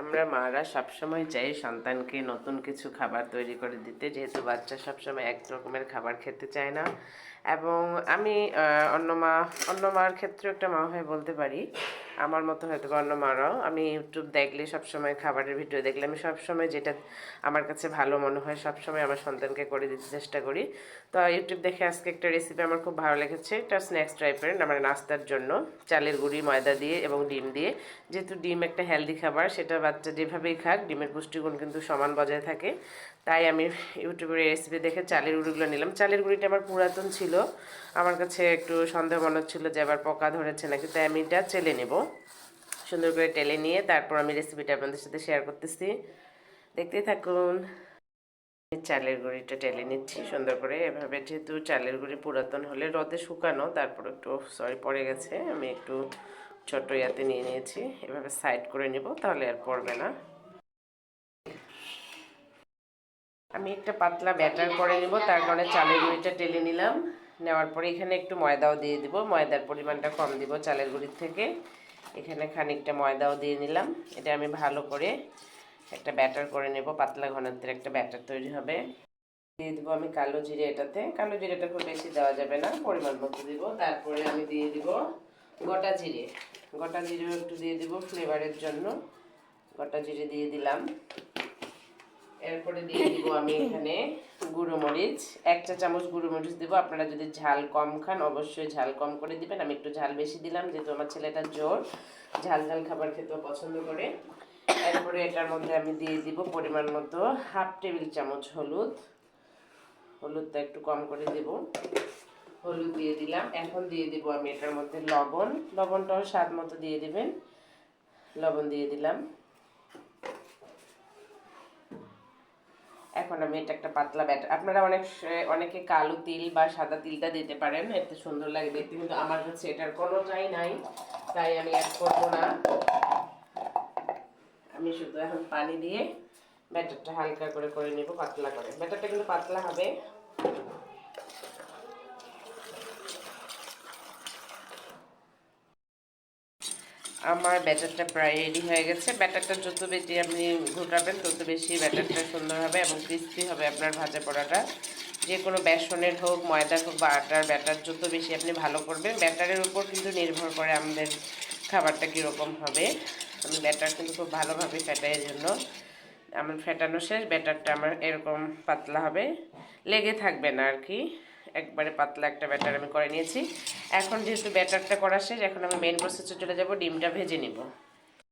আমরা মারা সবসময় চাই সন্তানকে নতুন কিছু খাবার তৈরি করে দিতে, যেহেতু বাচ্চা সবসময় এক রকমের খাবার খেতে চায় না। এবং আমি অন্য মার ক্ষেত্রে একটা মা হয়ে বলতে পারি, আমার মতো হয়তো অন্য মারাও, আমি ইউটিউব দেখলে সবসময় খাবারের ভিডিও দেখলে আমি সবসময় যেটা আমার কাছে ভালো মনে হয় সবসময় আমার সন্তানকে করে দিতে চেষ্টা করি। তো ইউটিউব দেখে আজকে একটা রেসিপি আমার খুব ভালো লেগেছে। এটা স্ন্যাক্স টাইপের, আমার নাস্তার জন্য চালের গুঁড়ি, ময়দা দিয়ে এবং ডিম দিয়ে। যেহেতু ডিম একটা হেলদি খাবার, সেটা বাচ্চা যেভাবেই খাক ডিমের পুষ্টিগুণ কিন্তু সমান বজায় থাকে। তাই আমি ইউটিউবের রেসিপি দেখে চালের গুঁড়িগুলো নিলাম। চালের গুঁড়িটা আমার পুরাতন ছিল, আমার কাছে একটু সন্দেহ মনে হচ্ছিল যে আবার পোকা ধরেছে নাকি, তাই আমি এটা চেলে নেব। সুন্দর করে টেলে নিয়ে তারপর আমি রেসিপিটা আপনাদের সাথে শেয়ার করতেছি, দেখতেই থাকুন। চালের গুঁড়িটা টেলে নিচ্ছি সুন্দর করে এভাবে। যেহেতু চালের গুঁড়ি পুরাতন হলে রোদে শুকানো, তারপর একটু পড়ে গেছে, আমি একটু ছোট ইয়াতে নিয়ে নিয়েছি। এভাবে সাইড করে নিব, তাহলে আর পড়বে না। আমি একটা পাতলা ব্যাটার করে নিব, তার কারণে চালের গুঁড়িটা টেলে নিলাম। নেওয়ার পরে এখানে একটু ময়দাও দিয়ে দিব, ময়দার পরিমাণটা কম দিব চালের গুঁড়ির থেকে। এখানে খানিকটা ময়দাও দিয়ে নিলাম। এটা আমি ভালো করে একটা ব্যাটার করে নেব, পাতলা ঘনত্বের একটা ব্যাটার তৈরি হবে। দিয়ে দিব আমি কালো জিরে, এটাতে কালো জিরেটা খুব বেশি দেওয়া যাবে না, পরিমাণ মতো দিব। তারপরে আমি দিয়ে দিব গোটা জিরে, গোটা জিরেও একটু দিয়ে দিব ফ্লেভারের জন্য, গোটা জিরে দিয়ে দিলাম। এরপরে দিয়ে দিব আমি এখানে গুঁড়ো মরিচ, 1 চা চামচ গুঁড়ো মরিচ দিব। আপনারা যদি ঝাল কম খান অবশ্যই ঝাল কম করে দিবেন, আমি একটু ঝাল বেশি দিলাম যেহেতু আমার ছেলেটা জোর ঝাল ঝাল খাবার খেতেও পছন্দ করে। এরপরে এটার মধ্যে আমি দিয়ে দিব পরিমাণ মতো 1/2 টেবিল চামচ হলুদ, হলুদটা একটু কম করে দেব। হলুদ দিয়ে দিলাম। এখন দিয়ে দিব আমি এটার মধ্যে লবণ, লবণটাও স্বাদ মতো দিয়ে দিবেন। লবণ দিয়ে দিলাম। এখন আমি এটা একটা পাতলা ব্যাটার, আপনারা অনেকে কালো তিল বা সাদা তিলটা দিতে পারেন, এতে সুন্দর লাগে দেখতে, কিন্তু আমার কাছে এটার কোনোটাই নাই, তাই আমি অ্যাড করবো না। আমি শুধু এখন পানি দিয়ে ব্যাটারটা হালকা করে করে নেব, পাতলা করে। ব্যাটারটা কিন্তু পাতলা হবে। আমার ব্যাটারটা প্রায় রেডি হয়ে গেছে। ব্যাটারটা যত বেশি আপনি ঘোটাবেন তত বেশি ব্যাটারটা সুন্দর হবে এবং ক্রিস্পি হবে আপনার ভাজা পোড়াটা। যে কোনো বেসনের হোক, ময়দার হোক বা আটার ব্যাটার যত বেশি আপনি ভালো করবেন, ব্যাটারের উপর কিন্তু নির্ভর করে আমাদের খাবারটা কীরকম হবে। আমি ব্যাটার কিন্তু খুব ভালোভাবে ফেটাই, এর জন্য আমার ফেটানো শেষ। ব্যাটারটা আমার এরকম পাতলা হবে, লেগে থাকবে না আর কি। একবারে পাতলা একটা ব্যাটার আমি করে নিয়েছি। এখন যেহেতু ব্যাটারটা করা শেষ, এখন আমি মেইন প্রসেসে চলে যাব, ডিমটা ভেজে নিব।